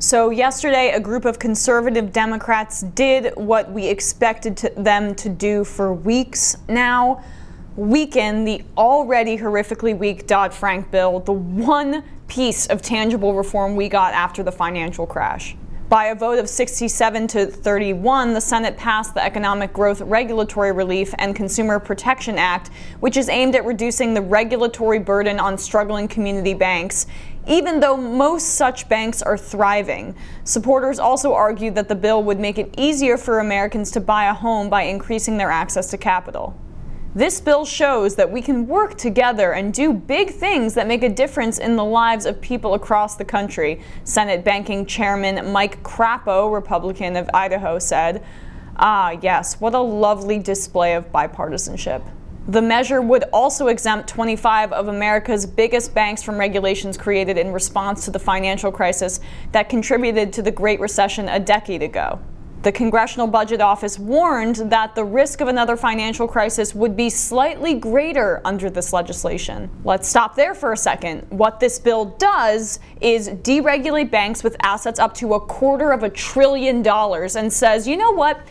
So yesterday, a group of conservative Democrats did what we expected them to do for weeks now. Weaken the already horrifically weak Dodd-Frank bill, the one piece of tangible reform we got after the financial crash. By a vote of 67 to 31, the Senate passed the Economic Growth Regulatory Relief and Consumer Protection Act, which is aimed at reducing the regulatory burden on struggling community banks, even though most such banks are thriving. Supporters also argued that the bill would make it easier for Americans to buy a home by increasing their access to capital. This bill shows that we can work together and do big things that make a difference in the lives of people across the country, Senate Banking Chairman Mike Crapo, Republican of Idaho, said. Ah, yes, what a lovely display of bipartisanship. The measure would also exempt 25 of America's biggest banks from regulations created in response to the financial crisis that contributed to the Great Recession a decade ago. The Congressional Budget Office warned that the risk of another financial crisis would be slightly greater under this legislation. Let's stop there for a second. What this bill does is deregulate banks with assets up to $250 billion and says, you know what?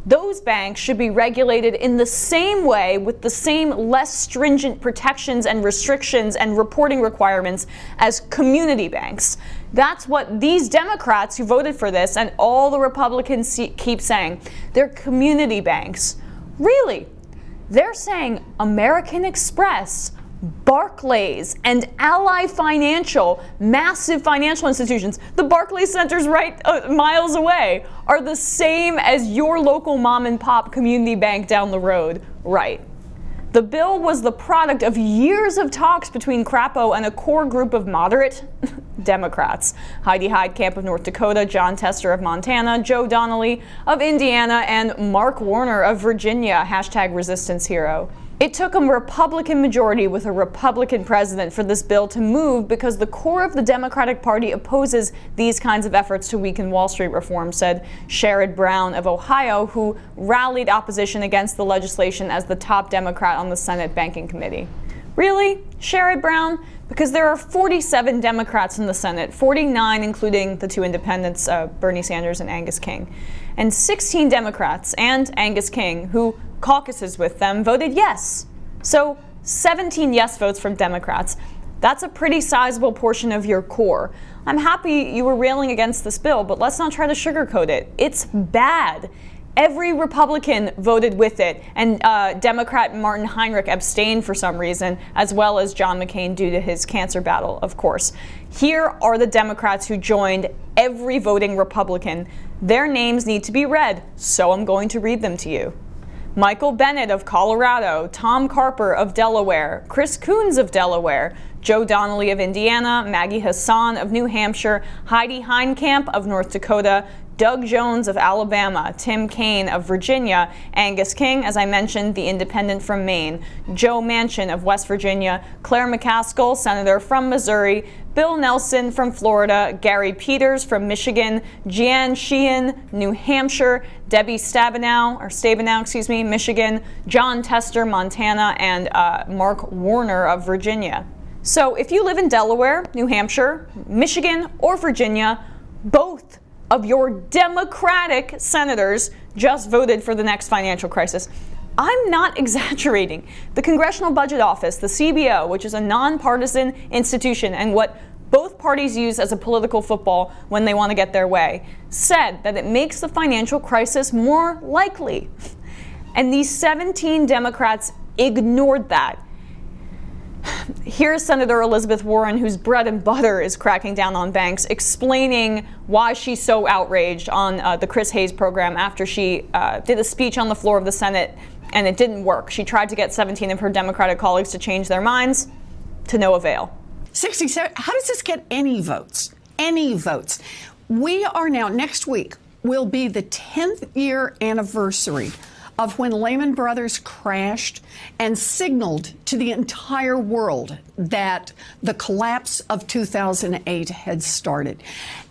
Those banks should be regulated in the same way with the same less stringent protections and restrictions and reporting requirements as community banks. That's what these Democrats who voted for this and all the Republicans keep saying. They're community banks. Really? They're saying American Express, Barclays, and Ally Financial, massive financial institutions, the Barclays Center's right miles away, are the same as your local mom and pop community bank down the road, right? The bill was the product of years of talks between Crapo and a core group of moderate Democrats. Heidi Heitkamp of North Dakota, John Tester of Montana, Joe Donnelly of Indiana, and Mark Warner of Virginia, #ResistanceHero. It took a Republican majority with a Republican president for this bill to move because the core of the Democratic Party opposes these kinds of efforts to weaken Wall Street reform, said Sherrod Brown of Ohio, who rallied opposition against the legislation as the top Democrat on the Senate Banking Committee. Really, Sherrod Brown? Because there are 47 Democrats in the Senate, 49 including the two independents, Bernie Sanders and Angus King, and 16 Democrats and Angus King, who caucuses with them, voted yes. So 17 yes votes from Democrats. That's a pretty sizable portion of your core. I'm happy you were railing against this bill, but let's not try to sugarcoat it. It's bad. Every Republican voted with it, and Democrat Martin Heinrich abstained for some reason, as well as John McCain due to his cancer battle, of course. Here are the Democrats who joined every voting Republican. Their names need to be read, so I'm going to read them to you. Michael Bennet of Colorado, Tom Carper of Delaware, Chris Coons of Delaware, Joe Donnelly of Indiana, Maggie Hassan of New Hampshire, Heidi Heitkamp of North Dakota, Doug Jones of Alabama, Tim Kaine of Virginia, Angus King, as I mentioned, the independent from Maine, Joe Manchin of West Virginia, Claire McCaskill, senator from Missouri, Bill Nelson from Florida, Gary Peters from Michigan, Jeanne Sheehan, New Hampshire, Debbie Stabenow, Michigan, John Tester, Montana, and Mark Warner of Virginia. So if you live in Delaware, New Hampshire, Michigan, or Virginia, both of your Democratic senators just voted for the next financial crisis. I'm not exaggerating. The Congressional Budget Office, the CBO, which is a nonpartisan institution and what both parties use as a political football when they want to get their way, said that it makes the financial crisis more likely. And these 17 Democrats ignored that. Here's Senator Elizabeth Warren, whose bread and butter is cracking down on banks, explaining why she's so outraged on the Chris Hayes program after she did a speech on the floor of the Senate and it didn't work. She tried to get 17 of her Democratic colleagues to change their minds, to no avail. 67, how does this get any votes? Any votes? We are now, next week, will be the 10th year anniversary of when Lehman Brothers crashed and signaled to the entire world that the collapse of 2008 had started.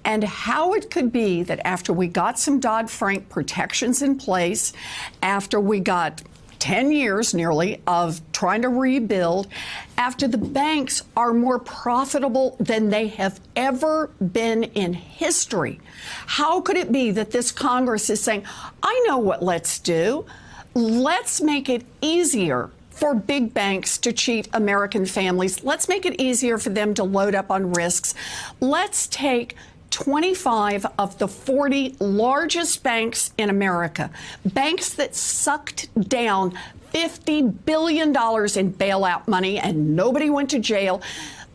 And how it could be that after we got some Dodd-Frank protections in place, after we got 10 years nearly of trying to rebuild after the banks are more profitable than they have ever been in history. How could it be that this Congress is saying, I know what let's do. Let's make it easier for big banks to cheat American families. Let's make it easier for them to load up on risks. Let's take 25 of the 40 largest banks in America, banks that sucked down $50 billion in bailout money and nobody went to jail.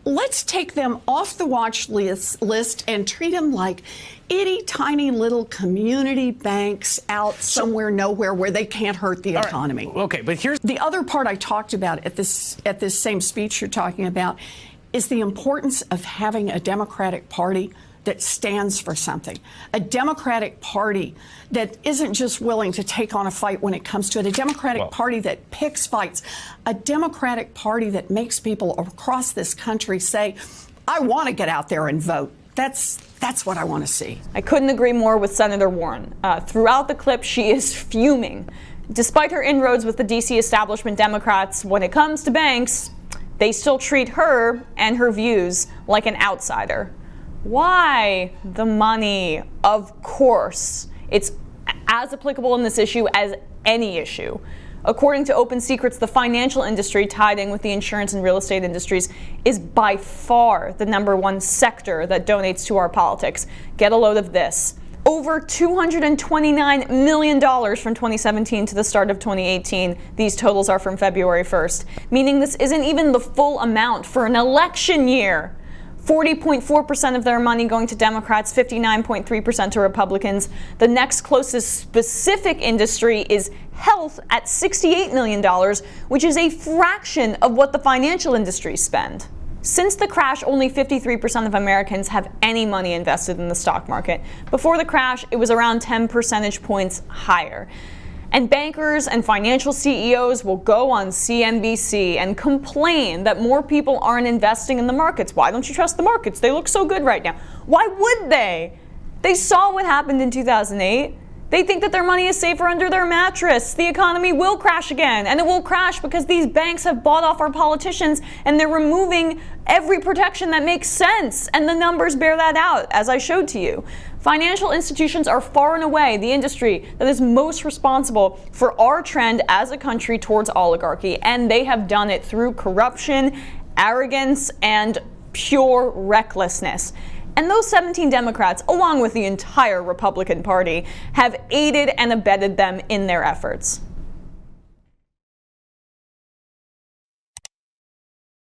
Let's take them off the watch list and treat them like itty tiny little community banks out somewhere nowhere where they can't hurt the economy. Right. Okay, but here's the other part I talked about at this same speech you're talking about is the importance of having a Democratic Party that stands for something, a Democratic Party that isn't just willing to take on a fight when it comes to it, a Democratic Party that picks fights, a Democratic Party that makes people across this country say, I want to get out there and vote. That's what I want to see. I couldn't agree more with Senator Warren. Throughout the clip, she is fuming. Despite her inroads with the D.C. establishment Democrats, when it comes to banks, they still treat her and her views like an outsider. Why the money? Of course. It's as applicable in this issue as any issue. According to Open Secrets, the financial industry, tied in with the insurance and real estate industries, is by far the #1 sector that donates to our politics. Get a load of this. Over $229 million from 2017 to the start of 2018. These totals are from February 1st, meaning this isn't even the full amount for an election year. 40.4% of their money going to Democrats, 59.3% to Republicans. The next closest specific industry is health at $68 million, which is a fraction of what the financial industries spend. Since the crash, only 53% of Americans have any money invested in the stock market. Before the crash, it was around 10 percentage points higher. And bankers and financial CEOs will go on CNBC and complain that more people aren't investing in the markets. Why don't you trust the markets? They look so good right now. Why would they? They saw what happened in 2008. They think that their money is safer under their mattress. The economy will crash again, and it will crash because these banks have bought off our politicians and they're removing every protection that makes sense. And the numbers bear that out, as I showed to you. Financial institutions are far and away the industry that is most responsible for our trend as a country towards oligarchy, and they have done it through corruption, arrogance, and pure recklessness. And those 17 Democrats, along with the entire Republican Party, have aided and abetted them in their efforts.